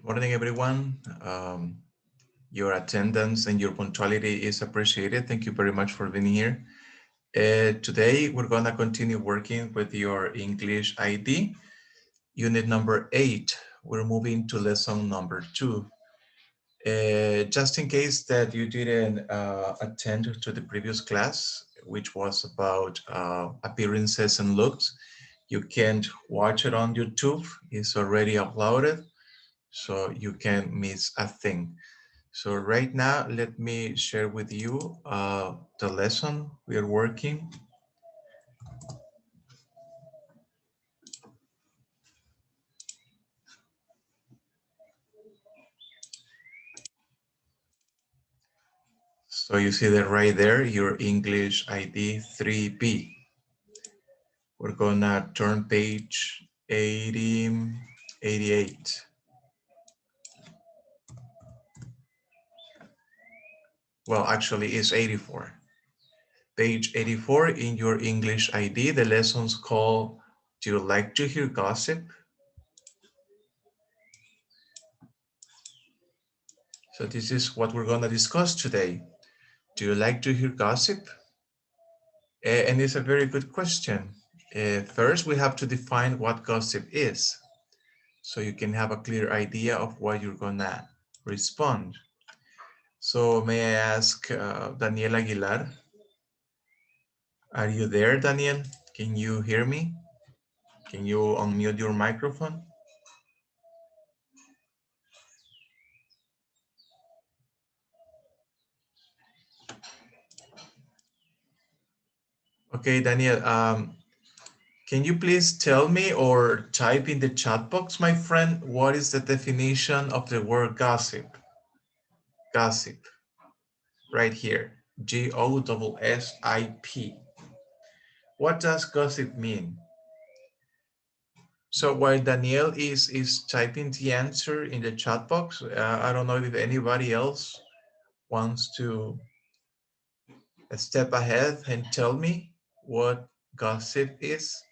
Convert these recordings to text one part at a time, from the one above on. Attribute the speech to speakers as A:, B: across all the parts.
A: Morning, everyone. Your attendance and your punctuality is appreciated. Thank you very much for being here. Today, we're going to continue working with your English ID, unit number 8. We're moving to lesson number 2. Just in case that you didn't attend to the previous class, which was about appearances and looks, you can watch it on YouTube. It's already uploaded, so you can't miss a thing. So right now, let me share with you the lesson we are working. So you see that right there, your English ID 3B. We're gonna turn page 80, 88. Well, actually it's 84. Page 84 in your English ID, the lesson's called, Do You Like to Hear Gossip? So this is what we're gonna discuss today. Do you like to hear gossip? And it's a very good question. First, we have to define what gossip is, so you can have a clear idea of what you're gonna respond. So may I ask Daniel Aguilar, are you there, Daniel? Can you hear me? Can you unmute your microphone? Okay, Daniel, can you please tell me or type in the chat box, my friend, what is the definition of the word gossip? Gossip, right here, Gossip. What does gossip mean? So while Daniel is typing the answer in the chat box, I don't know if anybody else wants to step ahead and tell me what gossip is.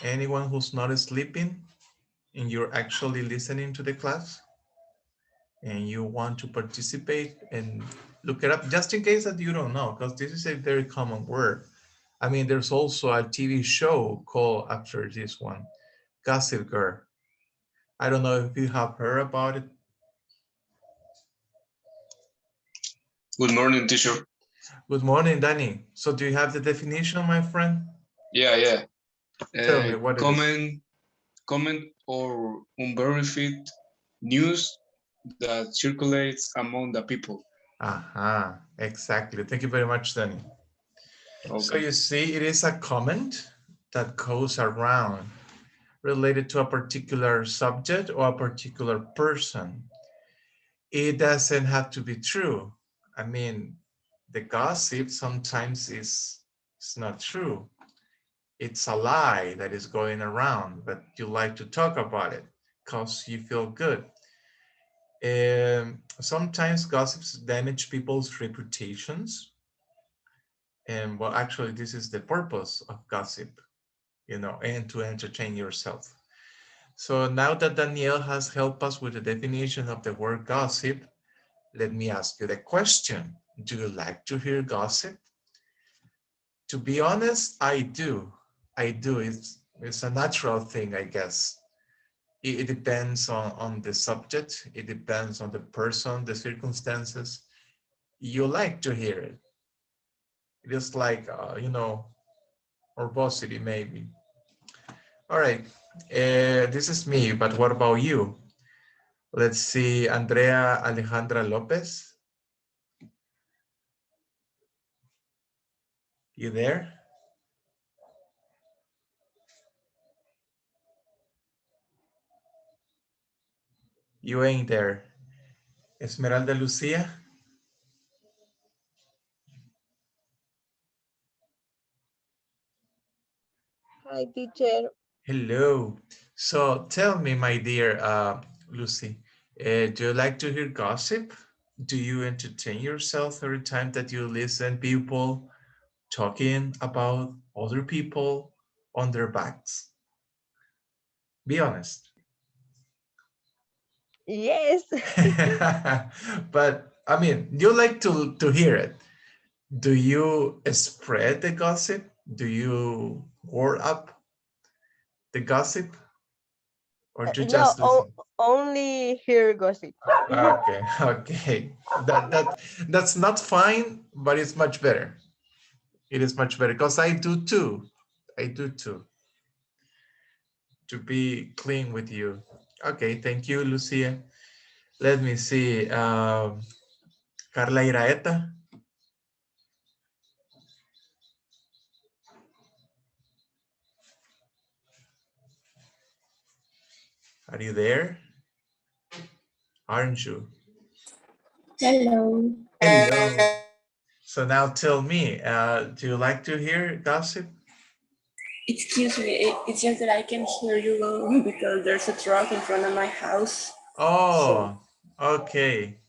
A: Anyone who's not sleeping and you're actually listening to the class and you want to participate and look it up, just in case that you don't know, because this is a very common word. I mean, there's also a TV show called after this one, Gossip Girl. I don't know if you have heard about it.
B: Good morning, teacher.
A: Good morning, Danny. So do you have the definition, my friend?
B: Yeah.
A: Tell me what it is.
B: Comment or unverified news that circulates among the people.
A: Aha, exactly. Thank you very much, Danny.
B: Okay.
A: So you see, it is a comment that goes around related to a particular subject or a particular person. It doesn't have to be true. I mean, the gossip sometimes is not true. It's a lie that is going around, but you like to talk about it because you feel good. Sometimes gossips damage people's reputations. And well, actually, this is the purpose of gossip, you know, and to entertain yourself. So now that Danielle has helped us with the definition of the word gossip, let me ask you the question. Do you like to hear gossip? To be honest, I do. I do. It's a natural thing, I guess. It depends on the subject. It depends on the person, the circumstances. You like to hear it. It is like, you know, verbosity maybe. All right. This is me, but what about you? Let's see, Andrea Alejandra Lopez. You there? You ain't there. Esmeralda Lucia.
C: Hi, teacher.
A: Hello. So tell me, my dear Lucy, do you like to hear gossip? Do you entertain yourself every time that you listen people talking about other people? on their backs? Be honest.
C: Yes.
A: But I mean, you like to hear it. Do you spread the gossip? Do you word up the gossip? Or do you
C: No,
A: just listen?
C: only hear gossip.
A: Okay, okay. That's not fine, but it's much better. It is much better because I do too. I do too. To be clean with you. Okay, thank you, Lucia. Let me see. Carla Iraeta. Are you there? Aren't you?
D: Hello.
A: Hello. So now tell me, do you like to hear gossip?
D: Excuse me, it's just that I can hear you because there's a truck in front of my house.
A: Oh, okay.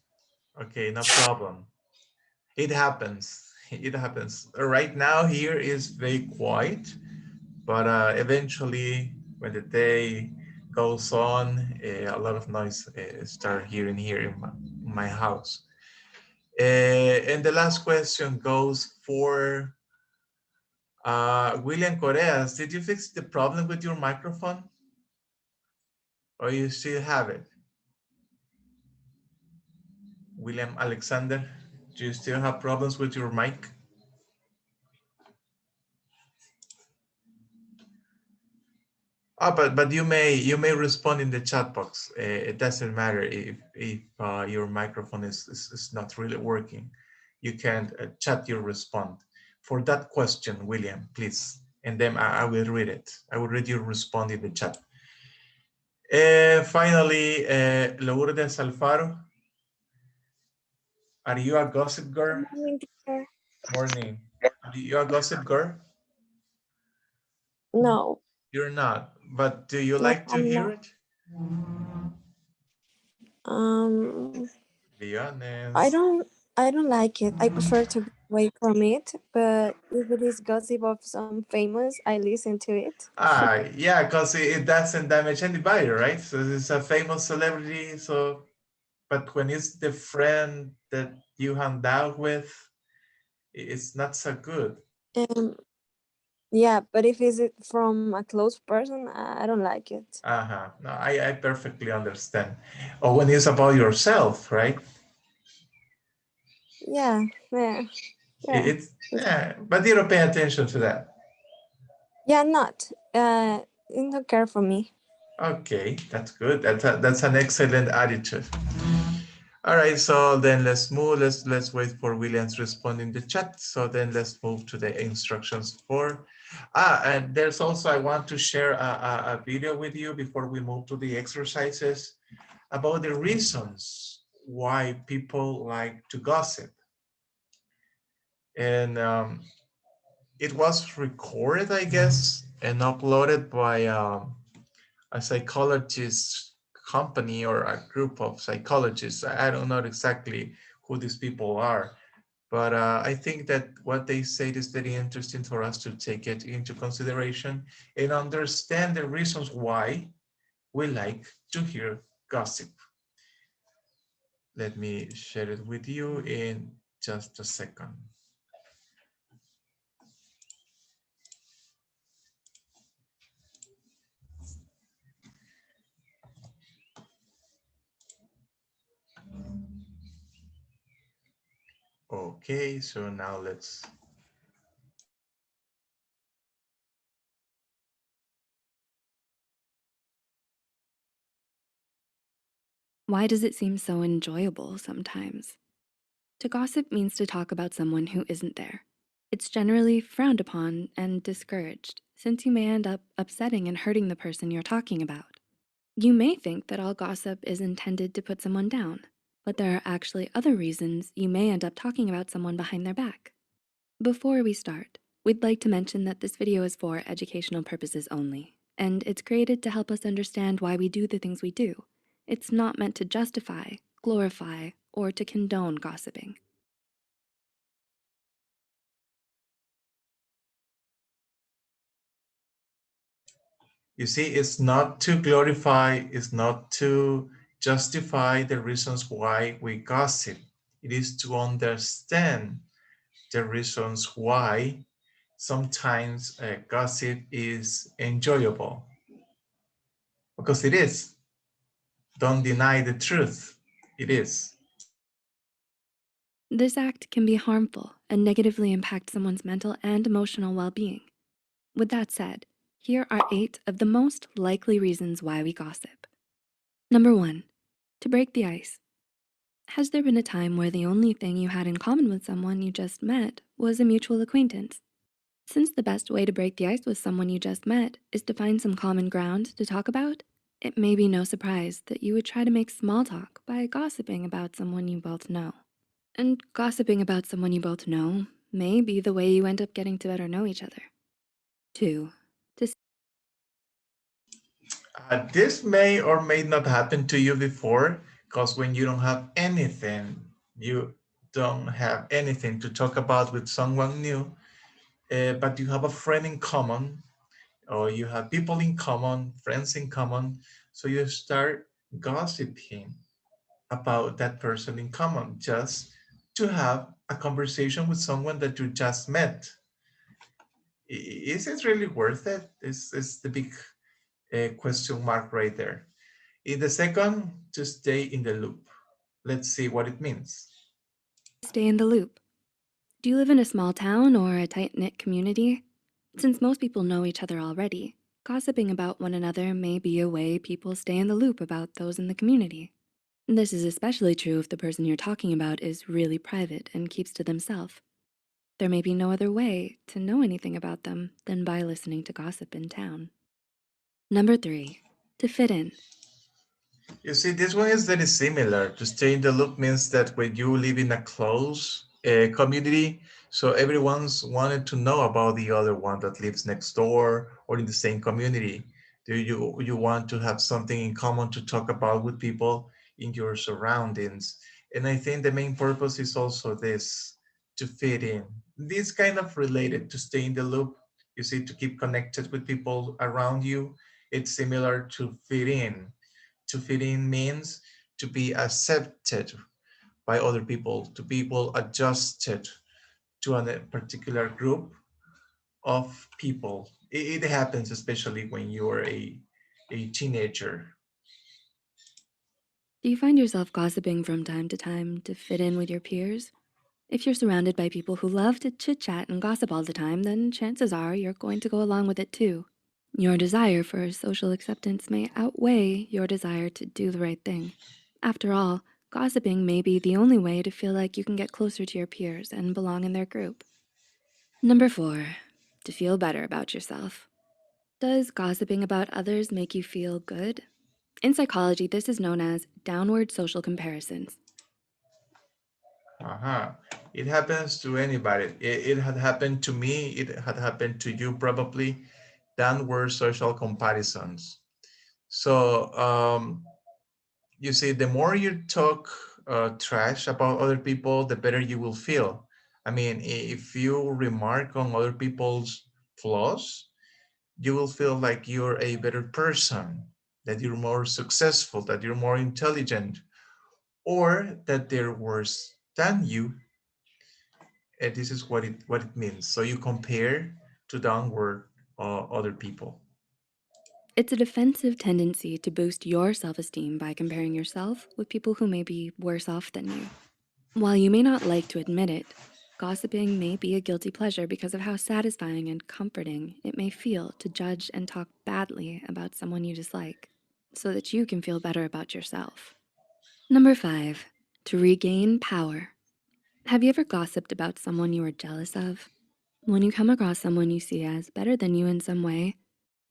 A: Okay, no problem. It happens. It happens. Right now here is very quiet, but eventually when the day goes on, a lot of noise start hearing here in my house. And the last question goes for William Correas. Did you fix the problem with your microphone? Or you still have it? William Alexander, do you still have problems with your mic? But you may respond in the chat box. It doesn't matter if your microphone is not really working. You can chat your response for that question, William, please, and then I will read it. I will read your response in the chat. Finally, Lourdes Alfaro, are you a gossip girl?
E: Morning, teacher.
A: Morning. Are you a gossip girl?
E: No,
A: You're not, but do you
E: no,
A: like to
E: I'm
A: hear
E: not.
A: it?
E: Um,
A: Be
E: I
A: honest.
E: don't, I don't like it. I prefer to be away from it. But if it is gossip of some famous, I listen to it.
A: Yeah, because it doesn't damage anybody, right? So it's a famous celebrity. So, but when it's the friend that you hang out with, it's not so good.
E: Um, yeah, but if it's from a close person, I don't like it.
A: Uh-huh. No, I perfectly understand. Or when it's about yourself, right?
E: Yeah, yeah, yeah.
A: It's yeah, but you don't pay attention to that.
E: Yeah, not. It don't care for me.
A: Okay, that's good. That's an excellent attitude. All right, so then let's move. Let's wait for William's respond in the chat. So then let's move to the instructions for. And there's also I want to share a video with you before we move to the exercises about the reasons why people like to gossip. And it was recorded, I guess, and uploaded by a psychologist company or a group of psychologists. I don't know exactly who these people are, but I think that what they said is very interesting for us to take it into consideration and understand the reasons why we like to hear gossip. Let me share it with you in just a second. Okay, so now let's.
F: Why does it seem so enjoyable sometimes? To gossip means to talk about someone who isn't there. It's generally frowned upon and discouraged, since you may end up upsetting and hurting the person you're talking about. You may think that all gossip is intended to put someone down, but there are actually other reasons you may end up talking about someone behind their back. Before we start, we'd like to mention that this video is for educational purposes only, and it's created to help us understand why we do the things we do. It's not meant to justify, glorify, or to condone gossiping.
A: You see, it's not to glorify, it's not to justify the reasons why we gossip. It is to understand the reasons why sometimes gossip is enjoyable. Because it is. Don't deny the truth. It is.
F: This act can be harmful and negatively impact someone's mental and emotional well being. With that said, here are 8 of the most likely reasons why we gossip. Number 1, to break the ice. Has there been a time where the only thing you had in common with someone you just met was a mutual acquaintance? Since the best way to break the ice with someone you just met is to find some common ground to talk about, it may be no surprise that you would try to make small talk by gossiping about someone you both know. And gossiping about someone you both know may be the way you end up getting to better know each other. 2, to
A: This may or may not happen to you before, because when you don't have anything, you don't have anything to talk about with someone new, but you have a friend in common, or you have people in common, friends in common, so you start gossiping about that person in common just to have a conversation with someone that you just met. Is it really worth it? Is the big question mark right there. In the second, to stay in the loop. Let's see what it means.
F: stay in the loop. Do you live in a small town or a tight-knit community? Since most people know each other already, gossiping about one another may be a way people stay in the loop about those in the community. This is especially true if the person you're talking about is really private and keeps to themselves. There may be no other way to know anything about them than by listening to gossip in town. Number 3, to fit in.
A: You see, this one is very similar. To stay in the loop means that when you live in a close community, so everyone's wanted to know about the other one that lives next door or in the same community. Do you want to have something in common to talk about with people in your surroundings? And I think the main purpose is also this, to fit in. This kind of related to stay in the loop. You see, to keep connected with people around you. It's similar to fit in. To fit in means to be accepted by other people, to people adjusted to a particular group of people. It happens especially when you're a teenager.
F: Do you find yourself gossiping from time to time to fit in with your peers? If you're surrounded by people who love to chit-chat and gossip all the time, then chances are you're going to go along with it too. Your desire for social acceptance may outweigh your desire to do the right thing. After all, gossiping may be the only way to feel like you can get closer to your peers and belong in their group. Number 4, to feel better about yourself. Does gossiping about others make you feel good? In psychology, this is known as downward social comparisons.
A: Uh-huh. It happens to anybody. It had happened to me. It had happened to you probably. Downward social comparisons. So you see, the more you talk trash about other people, the better you will feel. I mean, if you remark on other people's flaws, you will feel like you're a better person, that you're more successful, that you're more intelligent, or that they're worse than you. And this is what it means. So you compare to downward other people.
F: It's a defensive tendency to boost your self-esteem by comparing yourself with people who may be worse off than you. While you may not like to admit it, gossiping may be a guilty pleasure because of how satisfying and comforting it may feel to judge and talk badly about someone you dislike, so that you can feel better about yourself. Number 5, to regain power. Have you ever gossiped about someone you were jealous of? When you come across someone you see as better than you in some way,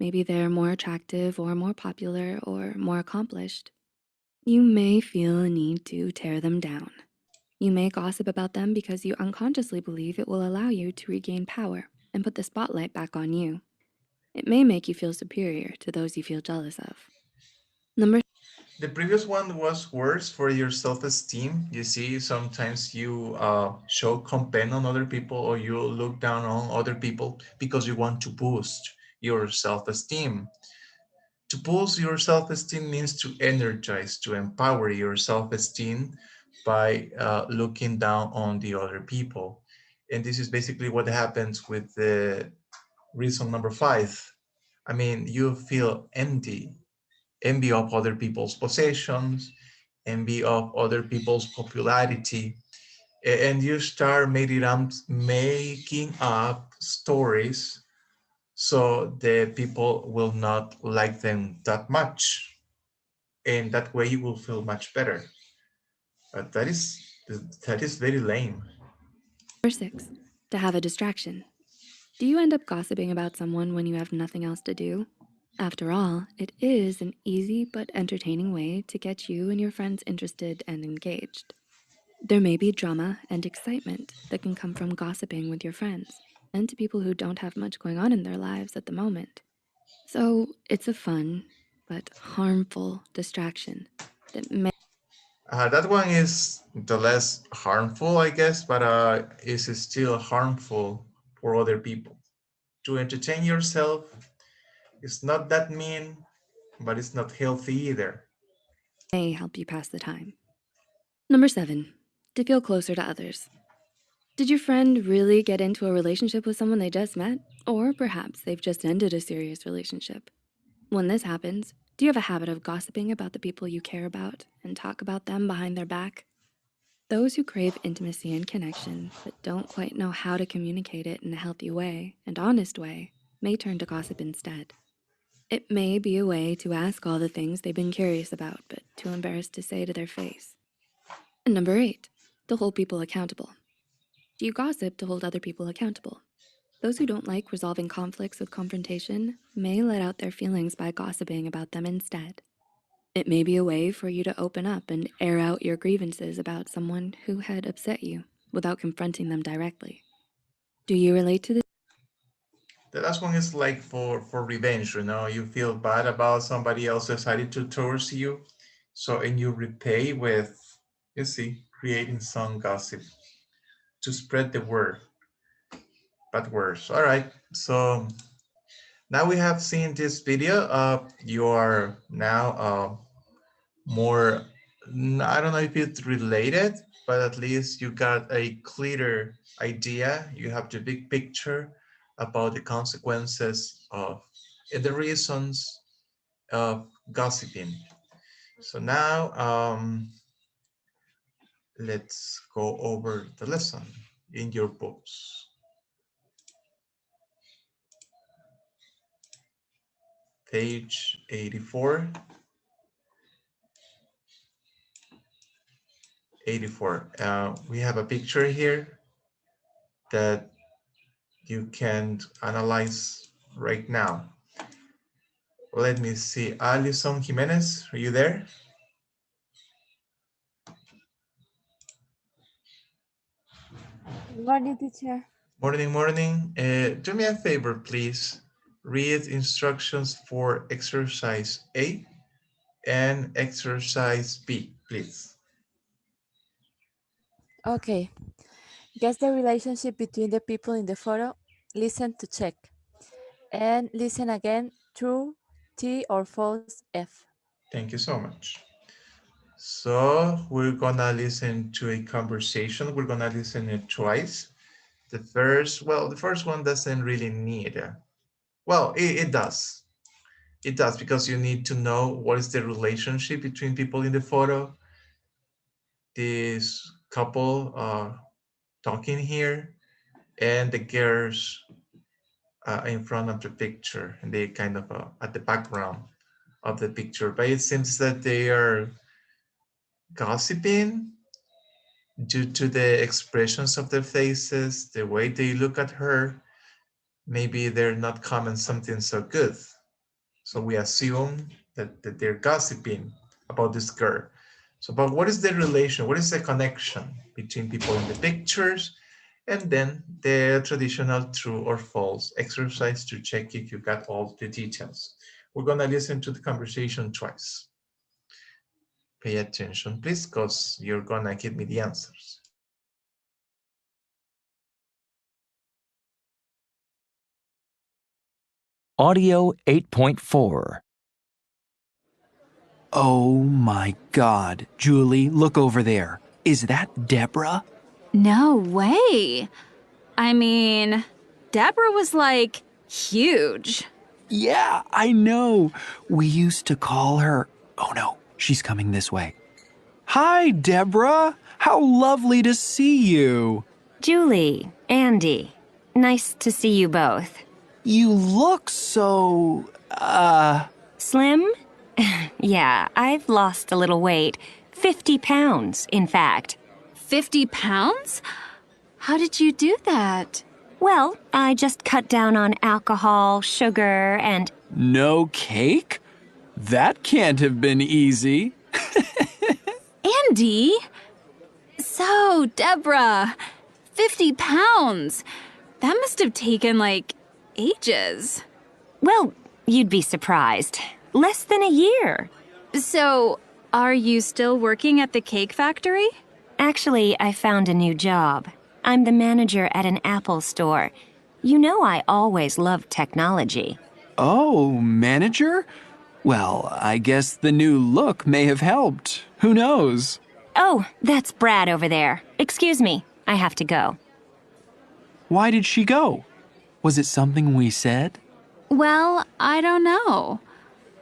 F: maybe they're more attractive or more popular or more accomplished, you may feel a need to tear them down. You may gossip about them because you unconsciously believe it will allow you to regain power and put the spotlight back on you. It may make you feel superior to those you feel jealous of. Number
A: The previous one was worse for your self-esteem. You see, sometimes you show compare on other people, or you look down on other people because you want to boost your self-esteem. To boost your self-esteem means to energize, to empower your self-esteem by looking down on the other people. And this is basically what happens with the reason number 5. I mean, you feel envy of other people's possessions, envy of other people's popularity, and you start making up stories so the people will not like them that much, and that way you will feel much better. But that is very lame.
F: Number 6, to have a distraction. Do you end up gossiping about someone when you have nothing else to do? After all, it is an easy but entertaining way to get you and your friends interested and engaged. There may be drama and excitement that can come from gossiping with your friends and to people who don't have much going on in their lives at the moment. So it's a fun but harmful distraction that may
A: That one is the less harmful, I guess, but is still harmful for other people. To entertain yourself is not that mean, but it's not healthy either.
F: help you pass the time. Number 7, to feel closer to others. Did your friend really get into a relationship with someone they just met? Or perhaps they've just ended a serious relationship. When this happens, do you have a habit of gossiping about the people you care about and talk about them behind their back? Those who crave intimacy and connection but don't quite know how to communicate it in a healthy way and honest way may turn to gossip instead. It may be a way to ask all the things they've been curious about but too embarrassed to say to their face. And number 8, to hold people accountable. Do you gossip to hold other people accountable? Those who don't like resolving conflicts with confrontation may let out their feelings by gossiping about them instead. It may be a way for you to open up and air out your grievances about someone who had upset you without confronting them directly. Do you relate to this?
A: The last one is like for revenge, you know, you feel bad about somebody else's attitude towards you. So, and you repay with, you see, creating some gossip to spread the word, bad words. All right. So now we have seen this video. You are now more, I don't know if it's related, but at least you got a clearer idea. You have the big picture about the consequences of and the reasons of gossiping. So now let's go over the lesson in your books. Page 84. 84. We have a picture here that you can analyze right now. Let me see. Alison Jimenez, are you there?
E: Good morning, teacher.
A: Morning, morning. Do me a favor, please. Read instructions for exercise A and exercise B, please.
G: Okay. Guess the relationship between the people in the photo. Listen to check. And listen again. True, T or false, F.
A: Thank you so much. So we're gonna listen to a conversation. We're gonna listen it twice. The first one doesn't really need well, it does. It does because you need to know what is the relationship between people in the photo. This couple talking here and the girls in front of the picture and they kind of at the background of the picture. But it seems that they are gossiping due to the expressions of their faces, the way they look at her. Maybe they're not commenting something so good. So we assume that they're gossiping about this girl. So, but what is the relation? What is the connection between people in the pictures and then the traditional true or false exercise to check if you got all the details? We're gonna listen to the conversation twice. Pay attention, please, because you're gonna give me the answers.
H: Audio 8.4. Oh my God. Julie, look over there. Is that Deborah?
F: No way. I mean, Deborah was like huge.
H: Yeah, I know. We used to call her. Oh no, she's coming this way. Hi, Deborah. How lovely to see you.
I: Julie, Andy, nice to see you both.
H: You look so,
I: Slim? Yeah, I've lost a little weight. 50 pounds, in fact.
F: 50 pounds? How did you do that?
I: Well, I just cut down on alcohol, sugar, and
H: No cake? That can't have been easy.
F: Andy? So, Deborah, 50 pounds. That must have taken like ages.
I: well, you'd be surprised. Less than a year.
F: So, are you still working at the cake factory?
I: Actually, I found a new job. I'm the manager at an Apple store. You know I always loved technology.
H: Oh, manager? Well, I guess the new look may have helped. Who knows?
I: Oh, that's Brad over there. Excuse me, I have to go.
H: Why did she go? Was it something we said?
F: Well, I don't know.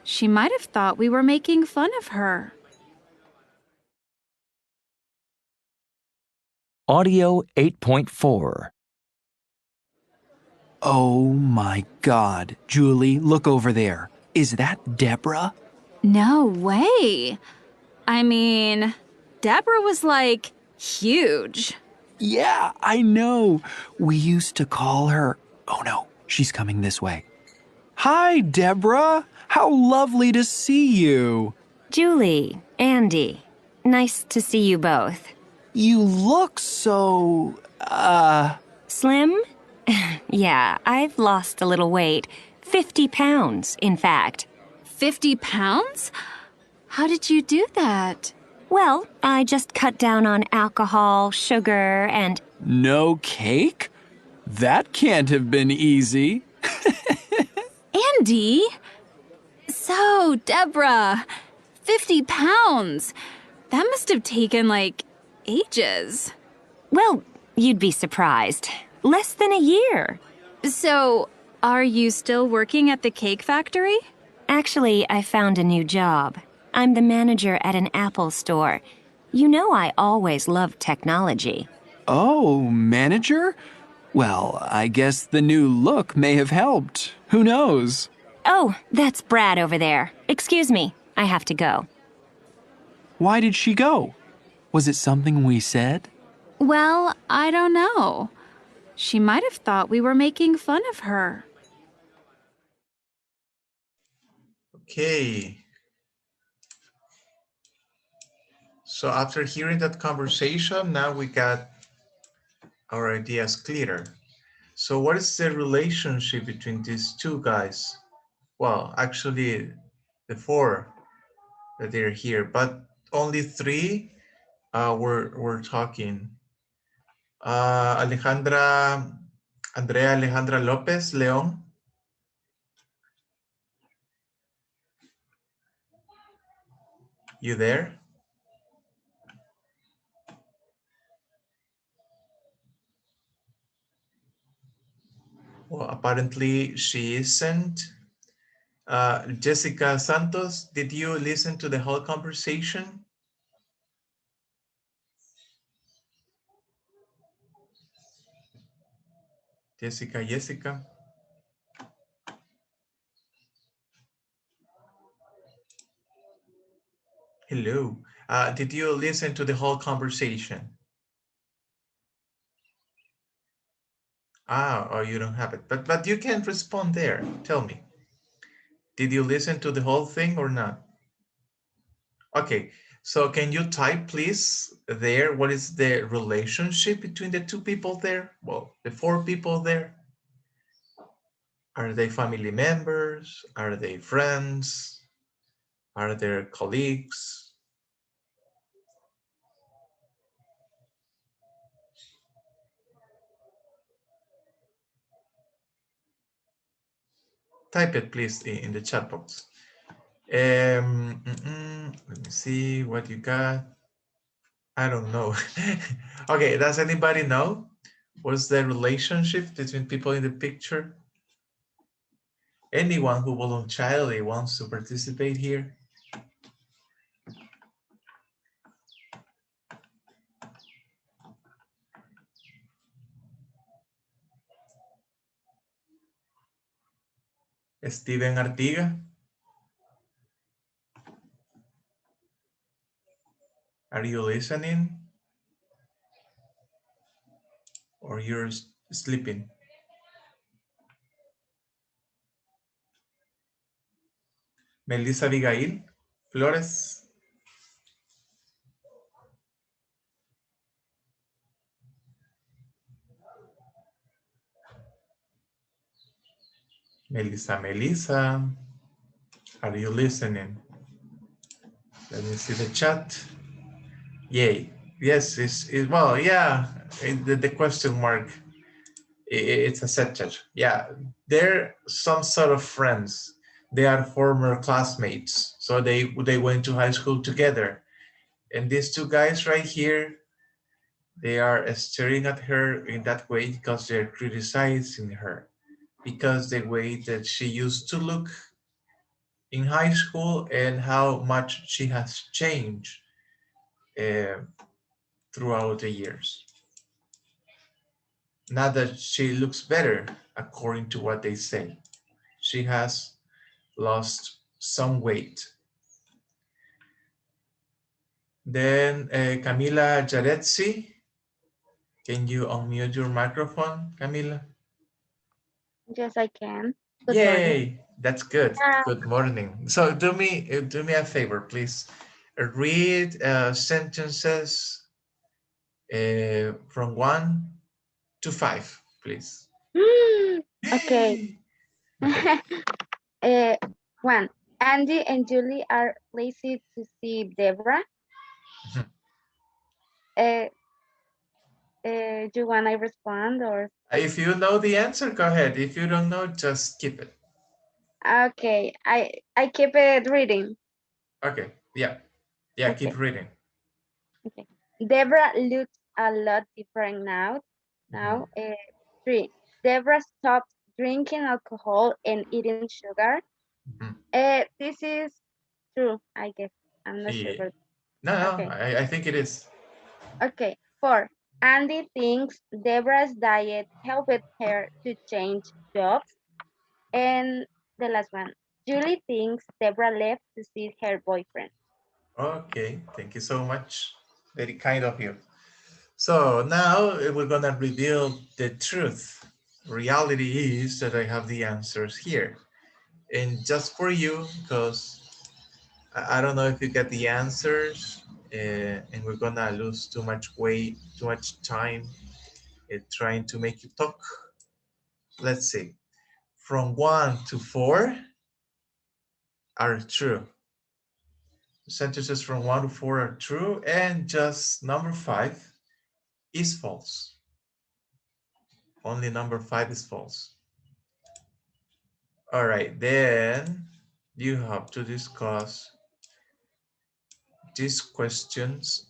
F: She might have thought we were making fun of her.
J: Audio 8.4.
H: Oh my God. Julie, look over there. Is that Deborah?
F: No way. I mean, Deborah was like huge.
H: Yeah, I know. We used to call her. Oh no, she's coming this way. Hi, Deborah. How lovely to see you.
I: Julie, Andy, nice to see you both.
H: You look so,
I: Slim? Yeah, I've lost a little weight. 50 pounds, in fact.
F: 50 pounds? How did you do that?
I: Well, I just cut down on alcohol, sugar, and
H: No cake? That can't have been easy.
F: Andy? So, Deborah, 50 pounds. That must have taken like ages.
I: well, you'd be surprised. Less than a year.
F: So, are you still working at the cake factory?
I: Actually, I found a new job. I'm the manager at an Apple store. You know I always loved technology.
H: Oh, manager? Well, I guess the new look may have helped. Who knows?
I: Oh, that's Brad over there. Excuse me, I have to go.
H: Why did she go? Was it something we said?
F: Well, I don't know. She might have thought we were making fun of her.
A: Okay. So after hearing that conversation, now we got our ideas clearer. So what is the relationship between these two guys? Well, actually, the four that they're here, but only three were talking. Andrea Alejandra Lopez León. You there? Well, apparently she isn't. Jessica Santos, did you listen to the whole conversation? Jessica. Hello. Did you listen to the whole conversation? Oh, you don't have it, but you can respond there. Tell me. Did you listen to the whole thing or not? Okay, so can you type please there? What is the relationship between the two people there? Well, the four people there. Are they family members? Are they friends? Are they colleagues? Type it please in the chat box. Let me see what you got. I don't know. Okay, does anybody know what's the relationship between people in the picture? Anyone who voluntarily wants to participate here? Steven Artiga? Are you listening? Or you're sleeping? Melissa Abigail Flores? Melissa, are you listening? Let me see the chat. Yay. Yes, well, yeah, the question mark, it's a set chat. Yeah, they're some sort of friends. They are former classmates. So they went to high school together. And these two guys right here, they are staring at her in that way because they're criticizing her. Because the way that she used to look in high school and how much she has changed uh, throughout the years. Not that she looks better, according to what they say. She has lost some weight. Then Camila Jaretsi, can you unmute your microphone, Camila?
K: Yes, I can. Good morning.
A: Yay, that's good. Good morning. So do me a favor, please. Read sentences from 1 to 5, please.
K: Okay. uh, 1. Andy and Julie are lazy to see Deborah. You want I respond or?
A: If you know the answer, go ahead. If you don't know, just skip it.
K: Okay, I keep it reading.
A: Okay, yeah. Yeah,
K: Okay.
A: keep reading.
K: Okay. Deborah looks a lot different now. 3. Deborah stopped drinking alcohol and eating sugar. This is true, I guess. I'm not sure. But
A: No,
K: okay.
A: I think it is.
K: Okay. 4. Andy thinks Deborah's diet helped her to change jobs. And the last one. Julie thinks Deborah left to see her boyfriend.
A: Okay, thank you so much. Very kind of you. So now we're gonna reveal the truth. Reality is that I have the answers here. And just for you, because I don't know if you get the answers, and we're gonna lose too much weight, too much time trying to make you talk. Let's see. From 1 to 4 are true. Sentences from 1 to 4 are true, and just number 5 is false. Only number 5 is false. All right, then you have to discuss these questions.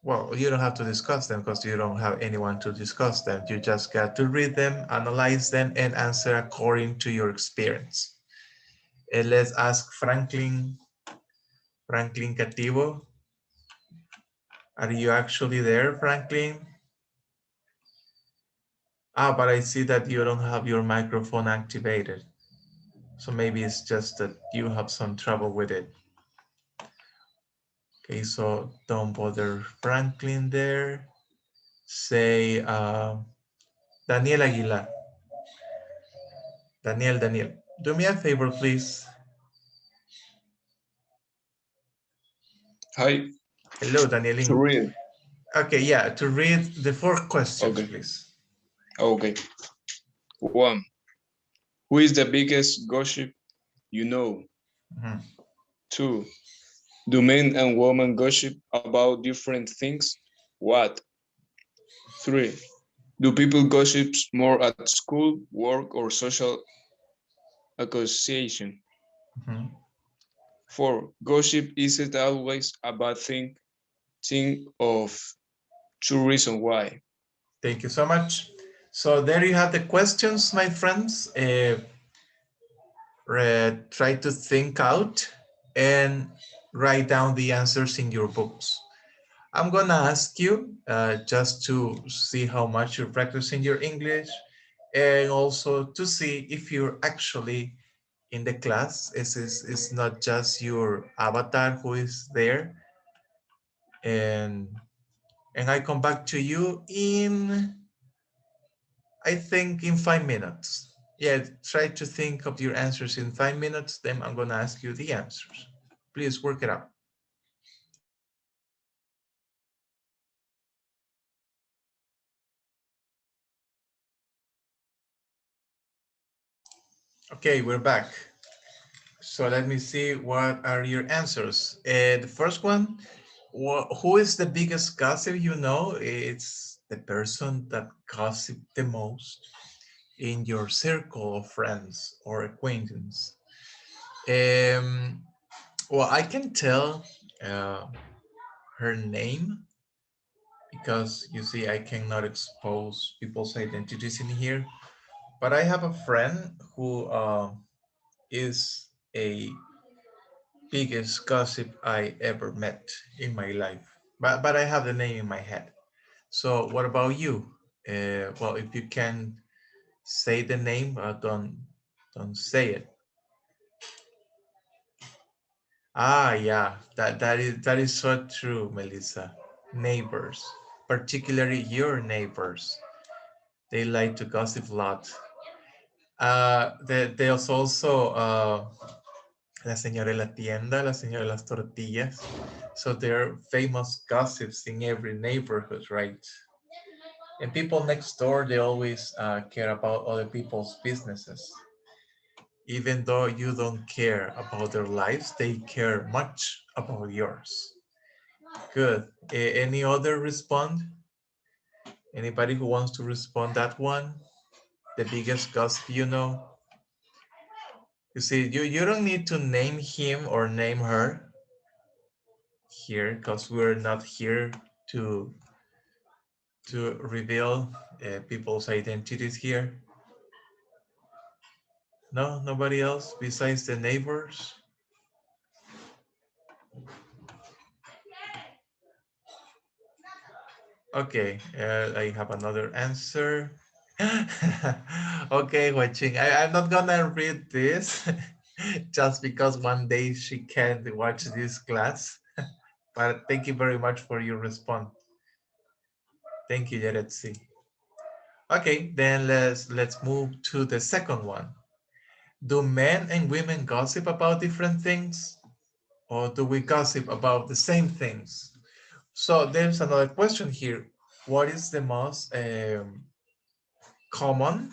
A: Well, you don't have to discuss them because you don't have anyone to discuss them. You just got to read them, analyze them, and answer according to your experience. Let's ask Franklin Cativo. Are you actually there, Franklin? But I see that you don't have your microphone activated. So maybe it's just that you have some trouble with it. Okay, so don't bother Franklin there. Say Daniel Aguilar. Daniel, do me a favor, please.
B: Hi.
A: Hello, Daniel.
B: To read.
A: Okay, yeah, to read the 4 questions,
B: Okay.
A: please.
B: Okay. 1. Who is the biggest gossip you know? 2. Do men and women gossip about different things? What? 3. Do people gossip more at school, work, or social association.
A: Mhm.
B: 4. Gossip isn't always a bad thing. Think of two reasons why.
A: Thank you so much. So there you have the questions, my friends. Try to think out and write down the answers in your books. I'm gonna ask you just to see how much you're practicing your English and also to see if you're actually in the class. It's not just your avatar who is there. And I come back to you in, I think, in 5 minutes. Yeah, try to think of your answers in 5 minutes, then I'm gonna ask you the answers. Please work it out. Okay, we're back. So let me see, what are your answers? The first one, who is the biggest gossip you know? It's the person that gossip the most in your circle of friends or acquaintance. Well, I can tell her name because you see, I cannot expose people's identities in here. But I have a friend who is a biggest gossip I ever met in my life. But I have the name in my head. So what about you? Well, if you can say the name, don't say it. Ah, yeah, that is so true, Melissa. Neighbors, particularly your neighbors, they like to gossip a lot. There's also la señora de la tienda, la señora de las tortillas. So there are famous gossips in every neighborhood, right? And people next door, they always care about other people's businesses. Even though you don't care about their lives, they care much about yours. Good. Any other respond? Anybody who wants to respond that one? The biggest gossip you know? You see, you don't need to name him or name her here because we're not here to reveal people's identities here. No, nobody else besides the neighbors. Okay, I have another answer. Okay, watching. I'm not gonna read this just because one day she can't watch this class. But thank you very much for your response. Thank you, Yaretsi. Okay, then let's move to the second one. Do men and women gossip about different things? Or do we gossip about the same things? So there's another question here. What is the most common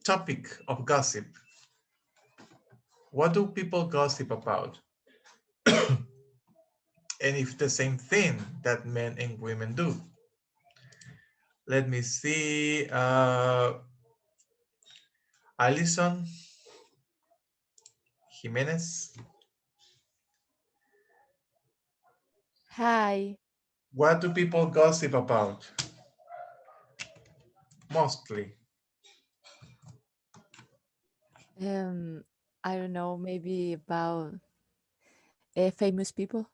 A: topic of gossip? What do people gossip about? And if the same thing that men and women do. Let me see. Alison Jimenez.
G: Hi.
A: What do people gossip about? Mostly.
G: Um, I don't know, maybe about famous people.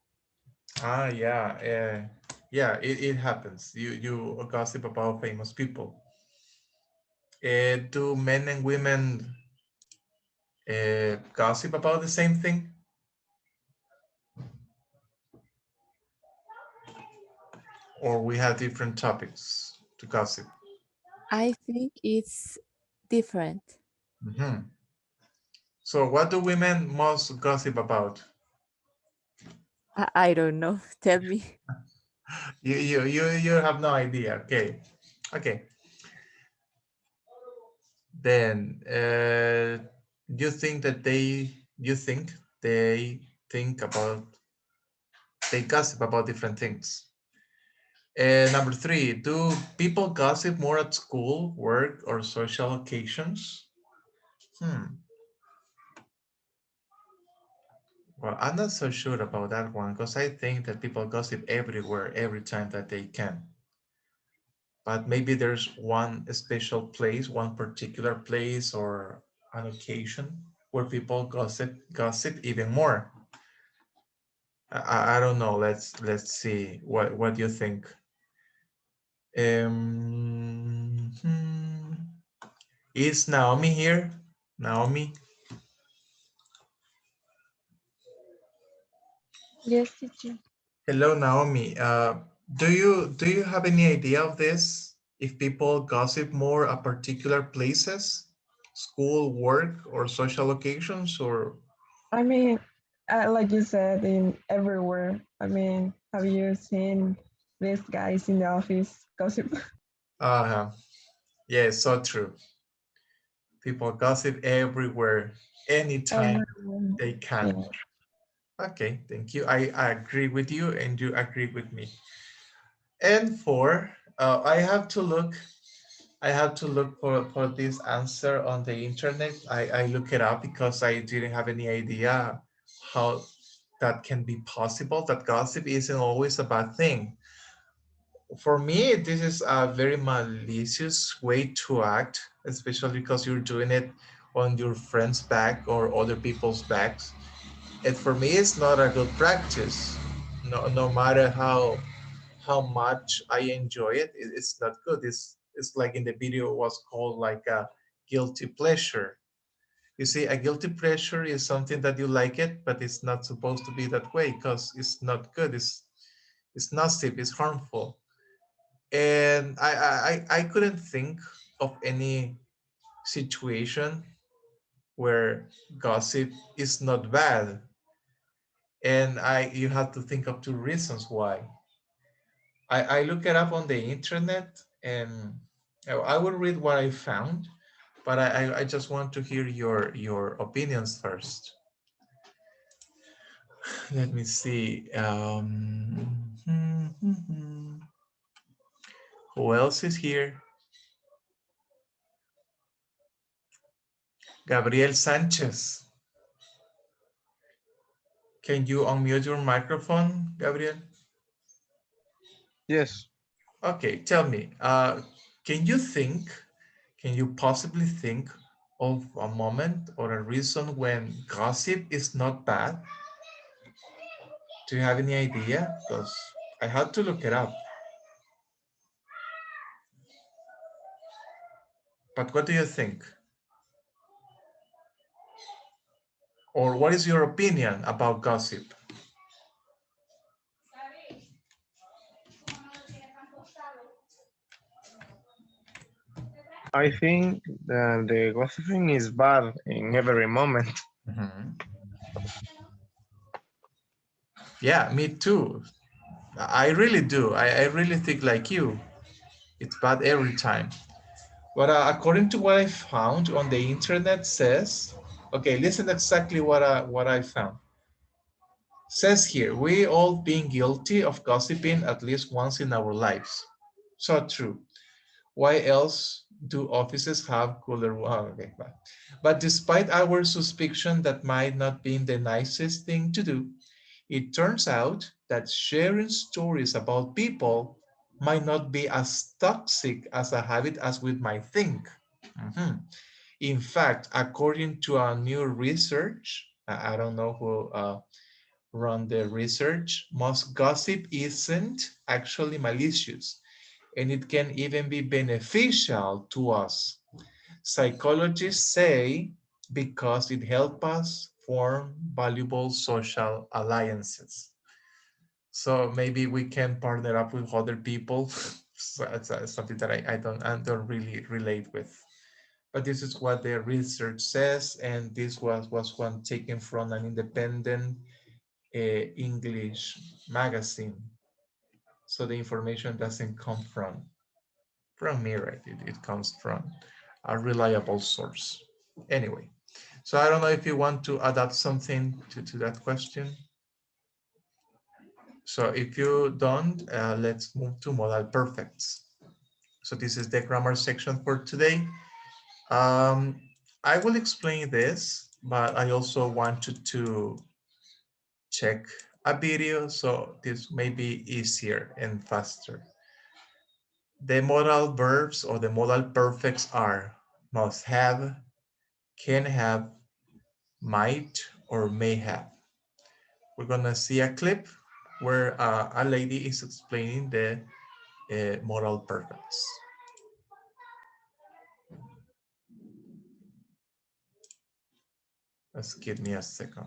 A: Ah, yeah. Yeah, it happens. You gossip about famous people. Do men and women gossip about the same thing? Or we have different topics to gossip?
G: I think it's different.
A: Mhm. So what do women most gossip about?
G: I don't know. Tell me.
A: You have no idea. Okay. Okay. Then you think they gossip about different things. Number three, do people gossip more at school, work, or social occasions? Well, I'm not so sure about that one because I think that people gossip everywhere, every time that they can. But maybe there's one special place, one particular place or an occasion where people gossip even more. I don't know. Let's see. What do you think? Is Naomi here? Naomi?
C: Yes, teacher.
A: Hello, Naomi. Do you have any idea of this? If people gossip more at particular places, school, work, or social occasions, or
L: I mean, like you said, in everywhere. I mean, have you seen these guys in the office gossip?
A: yeah, so true. People gossip everywhere, anytime
L: Everyone.
A: they can.
L: Yeah.
A: Okay, thank you. I agree with you, and you agree with me. And four, I have to look for this answer on the internet. I look it up because I didn't have any idea how that can be possible, that gossip isn't always a bad thing. For me, this is a very malicious way to act, especially because you're doing it on your friend's back or other people's backs. And for me, it's not a good practice. No matter how much I enjoy it, it's not good. It's like in the video was called like a guilty pleasure. You see, a guilty pleasure is something that you like it, but it's not supposed to be that way because it's not good. It's nocif, it's harmful. And I couldn't think of any situation where gossip is not bad. And you have to think of two reasons why. I look it up on the internet and I will read what I found, but I just want to hear your opinions first. Let me see. Who else is here? Gabriel Sanchez. Can you unmute your microphone, Gabriel?
M: Yes.
A: Okay, tell me, can you possibly think of a moment or a reason when gossip is not bad? Do you have any idea? Because I had to look it up. But what do you think? Or what is your opinion about gossip?
M: I think that the gossiping is bad in every moment.
A: Yeah, me too. I really do. I really think like you. It's bad every time. But according to what I found on the internet says, okay, listen exactly what I found. Says here, we all been guilty of gossiping at least once in our lives. So true. Why else do offices have cooler? Oh, okay, but despite our suspicion that might not be the nicest thing to do, it turns out that sharing stories about people might not be as toxic as a habit as we might think. In fact, according to a new research, I don't know who run the research, most gossip isn't actually malicious, and it can even be beneficial to us. Psychologists say because it helps us form valuable social alliances. So maybe we can partner up with other people. So it's something that I don't really relate with. But this is what the research says, and this was one taken from an independent English magazine. So the information doesn't come from me, right? It comes from a reliable source. Anyway, so I don't know if you want to adapt something to that question. So if you don't, let's move to modal perfects. So this is the grammar section for today. I will explain this, but I also wanted to check a video, so this may be easier and faster. The modal verbs or the modal perfects are must have, can have, might, or may have. We're gonna see a clip where a lady is explaining the modal perfects. Just give me a second.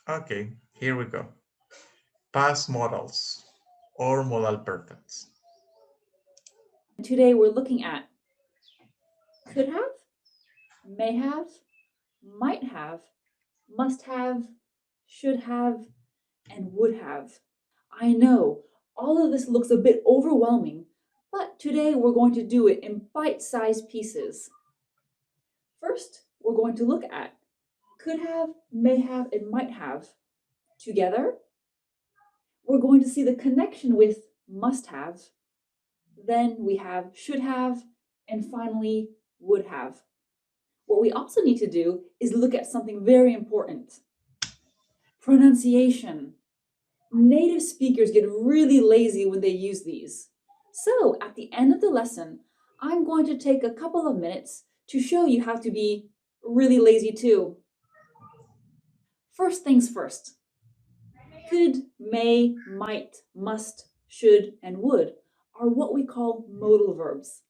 A: Okay, here we go. Past modals or modal perfects.
N: Today we're looking at could have, may have, might have, must have, should have, and would have. I know all of this looks a bit overwhelming, but today we're going to do it in bite-sized pieces. First, we're going to look at could have, may have, and might have together. We're going to see the connection with must have. Then we have should have, and finally would have. What we also need to do is look at something very important. Pronunciation. Native speakers get really lazy when they use these. So at the end of the lesson, I'm going to take a couple of minutes to show you how to be really lazy too. First things first. Could, may, might, must, should, and would are what we call modal verbs.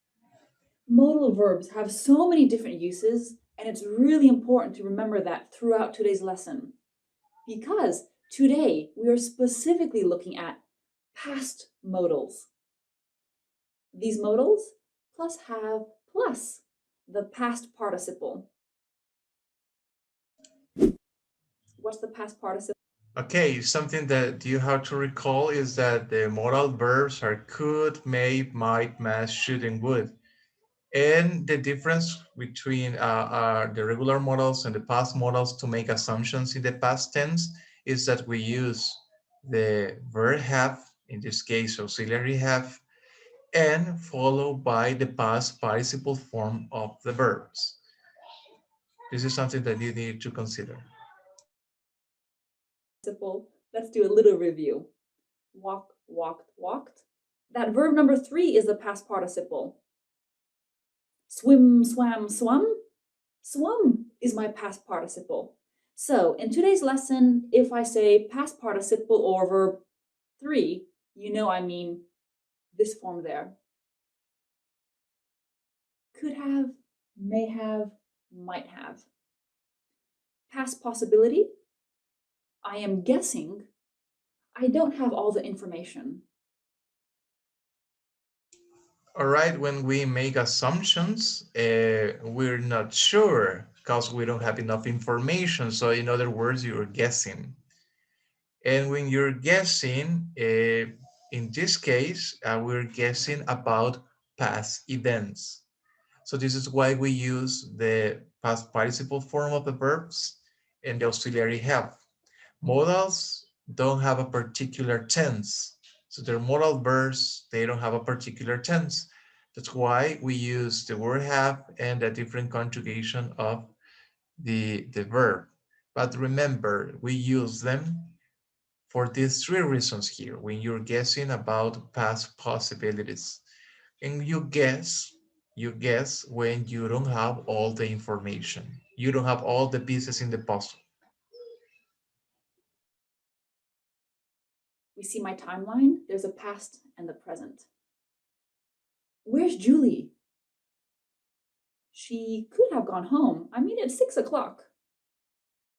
N: Modal verbs have so many different uses, and it's really important to remember that throughout today's lesson. Because today we are specifically looking at past modals. These modals plus have plus the past participle. What's the past participle?
A: Okay, something that you have to recall is that the modal verbs are could, may, might, must, should, and would. And the difference between the regular modals and the past modals to make assumptions in the past tense is that we use the verb have, in this case auxiliary have, and followed by the past participle form of the verbs. This is something that you need to consider.
N: Let's do a little review. Walk, walked, walked. That verb number 3 is the past participle. Swim, swam, swum. Swum is my past participle. So in today's lesson, if I say past participle or verb 3, you know I mean this form there. Could have, may have, might have. Past possibility. I am guessing. I don't have all the information.
A: All right, when we make assumptions, we're not sure because we don't have enough information. So in other words, you're guessing. And when you're guessing, in this case, we're guessing about past events. So this is why we use the past participle form of the verbs and the auxiliary have. Modals don't have a particular tense. So they're modal verbs, they don't have a particular tense. That's why we use the word have and a different conjugation of the verb. But remember, we use them for these 3 reasons here when you're guessing about past possibilities. And you guess when you don't have all the information. You don't have all the pieces in the puzzle.
N: We see my timeline. There's a past and the present. Where's Julie? She could have gone home. I mean, it's 6 o'clock.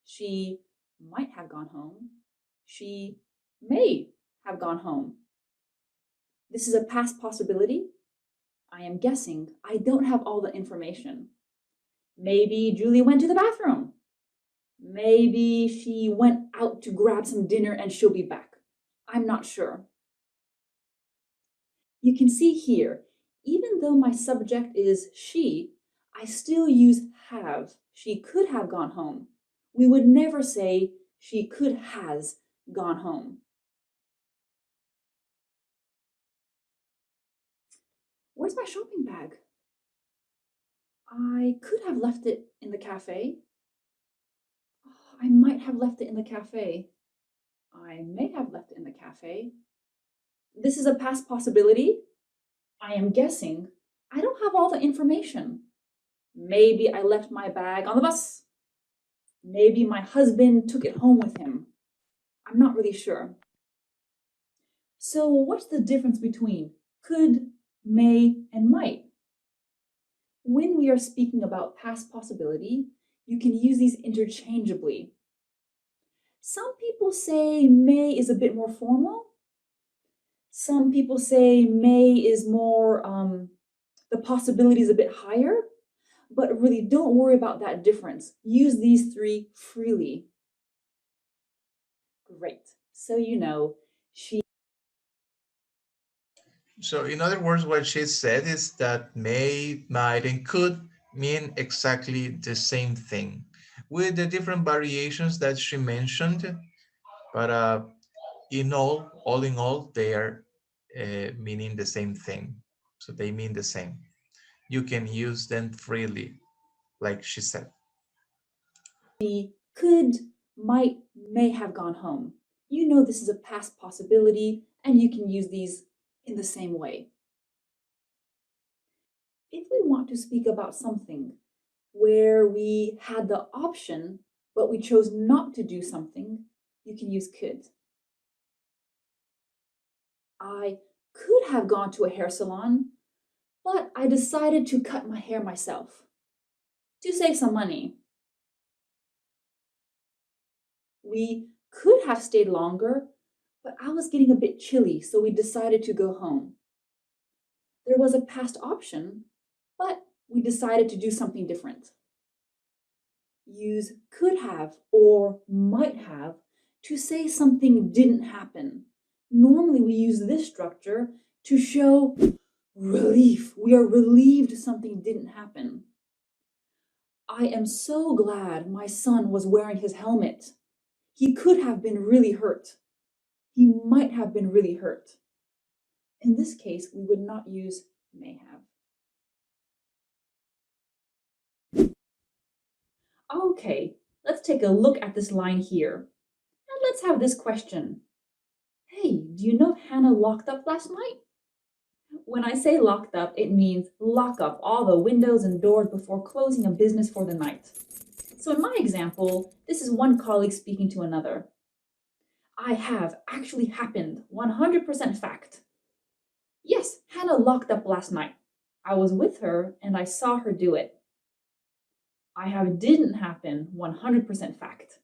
N: She might have gone home. She may have gone home. This is a past possibility. I am guessing. I don't have all the information. Maybe Julie went to the bathroom. Maybe she went out to grab some dinner and she'll be back. I'm not sure. You can see here, even though my subject is she, I still use have. She could have gone home. We would never say she could has gone home. Where's my shopping bag? I could have left it in the cafe. I might have left it in the cafe. I may have left it in the cafe. This is a past possibility. I am guessing. I don't have all the information. Maybe I left my bag on the bus. Maybe my husband took it home with him. I'm not really sure. So what's the difference between could, may, and might? When we are speaking about past possibility, you can use these interchangeably. Some people say may is a bit more formal. Some people say may is more, the possibility is a bit higher, but really don't worry about that difference. Use these three freely. Great. So you know, she.
A: So in other words, what she said is that may, might, and could mean exactly the same thing with the different variations that she mentioned. But all in all, they are meaning the same thing. So they mean the same. You can use them freely, like she said.
N: She could, might, may have gone home. You know this is a past possibility, and you can use these in the same way. If we want to speak about something where we had the option, but we chose not to do something, you can use could. I could have gone to a hair salon, but I decided to cut my hair myself to save some money. We could have stayed longer, but I was getting a bit chilly, so we decided to go home. There was a past option, but we decided to do something different. Use could have or might have to say something didn't happen. Normally we use this structure to show relief. We are relieved something didn't happen. I am so glad my son was wearing his helmet. He could have been really hurt. He might have been really hurt. In this case, we would not use may have. Okay, let's take a look at this line here. And let's have this question. Hey, do you know Hannah locked up last night? When I say locked up, it means lock up all the windows and doors before closing a business for the night. So in my example, this is one colleague speaking to another. I have actually happened, 100% fact. Yes, Hannah locked up last night. I was with her and I saw her do it. I have didn't happen, 100% fact.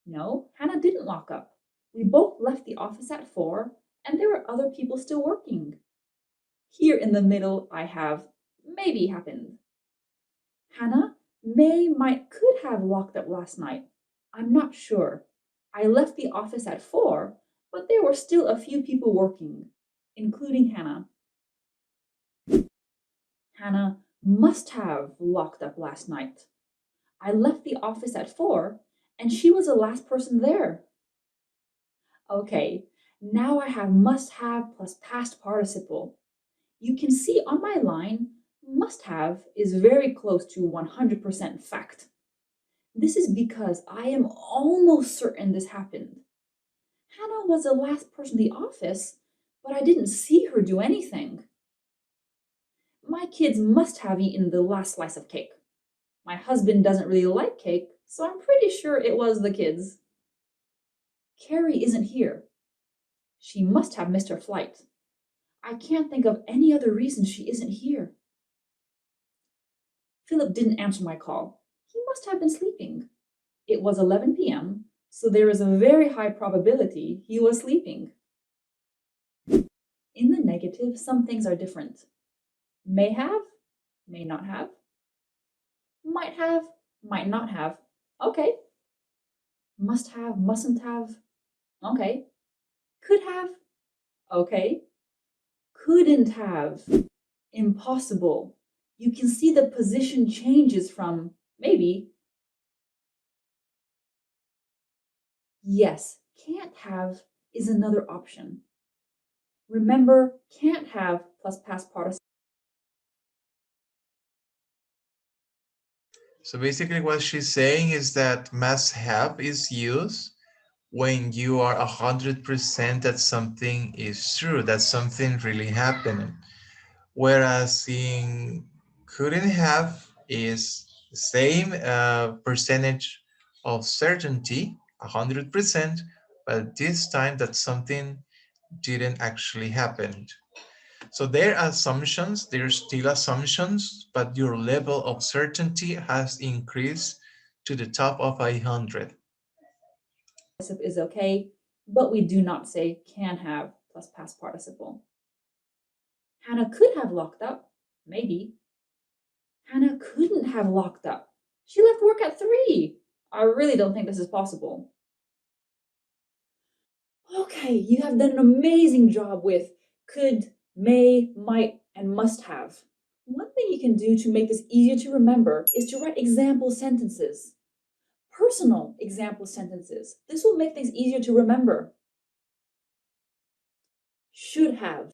N: No, Hannah didn't lock up. We both left the office at 4 and there were other people still working. Here in the middle, I have maybe happened. Hannah may, might, could have locked up last night. I'm not sure. I left the office at 4, but there were still a few people working, including Hannah. Hannah must have locked up last night. I left the office at 4, and she was the last person there. Okay, now I have must have plus past participle. You can see on my line, must have is very close to 100% fact. This is because I am almost certain this happened. Hannah was the last person in the office, but I didn't see her do anything. My kids must have eaten the last slice of cake. My husband doesn't really like cake, so I'm pretty sure it was the kids. Carrie isn't here. She must have missed her flight. I can't think of any other reason she isn't here. Philip didn't answer my call. He must have been sleeping. It was 11 p.m., so there is a very high probability he was sleeping. In the negative, some things are different. May have, may not have. Might have, might not have. Okay. Must have, mustn't have. Okay. Could have. Okay. Couldn't have. Impossible. You can see the position changes from maybe. Yes, can't have is another option. Remember, can't have plus past participle.
A: So basically what she's saying is that must have is used when you are 100% that something is true, that something really happened. Whereas in couldn't have is the same percentage of certainty, 100%, but this time that something didn't actually happen. So there are assumptions, there's still assumptions, but your level of certainty has increased to the top of 100.
N: Is okay, but we do not say can have plus past participle. Hannah could have locked up, maybe. Hannah couldn't have locked up. She left work at 3. I really don't think this is possible. Okay, you have done an amazing job with could, may, might, and must have. One thing you can do to make this easier to remember is to write example sentences. Personal example sentences. This will make things easier to remember. Should have.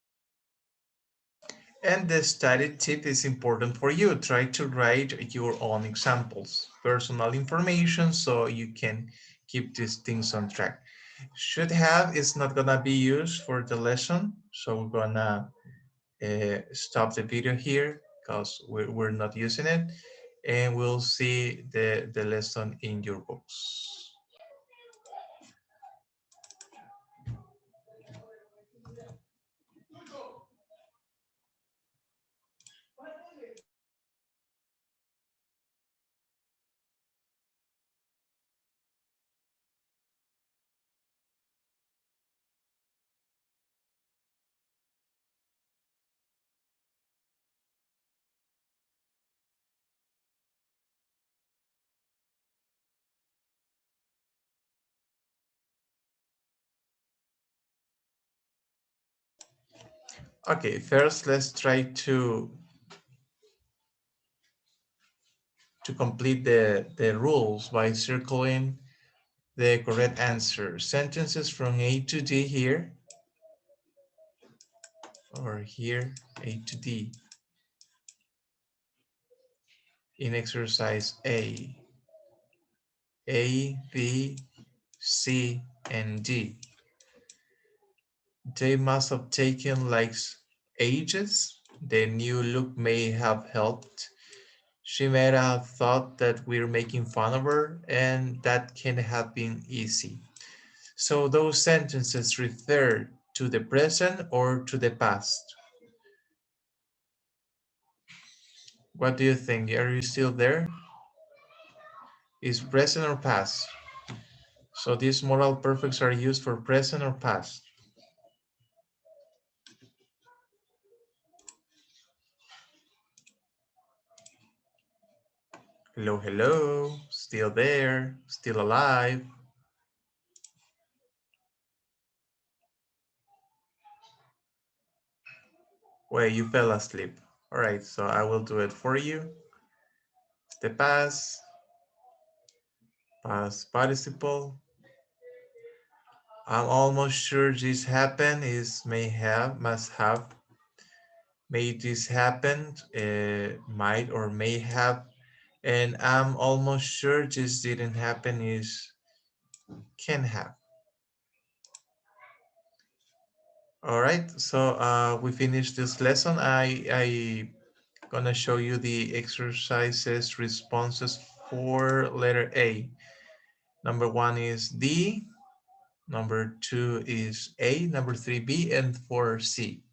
A: And the study tip is important for you. Try to write your own examples, personal information, so you can keep these things on track. Should have is not gonna be used for the lesson, so we're gonna stop the video here because we're not using it, and we'll see the lesson in your books. Okay, first let's try to complete the rules by circling the correct answer. Sentences from A to D here, or here, A to D. In exercise A, B, C, and D. They must have taken like ages. The new look may have helped. She may have thought that we're making fun of her, and that can have been easy. So those sentences refer to the present or to the past. What do you think? Are you still there? Is present or past? So these moral perfects are used for present or past. Hello, hello, still there, still alive. Wait, you fell asleep. All right, so I will do it for you. The past participle. I'm almost sure this happened is may have, must have. May this happen, might or may have. And I'm almost sure this didn't happen is can have. All right, so we finished this lesson. I gonna show you the exercises responses for letter A. Number 1 is D, number 2 is A, number 3 B, and 4 C.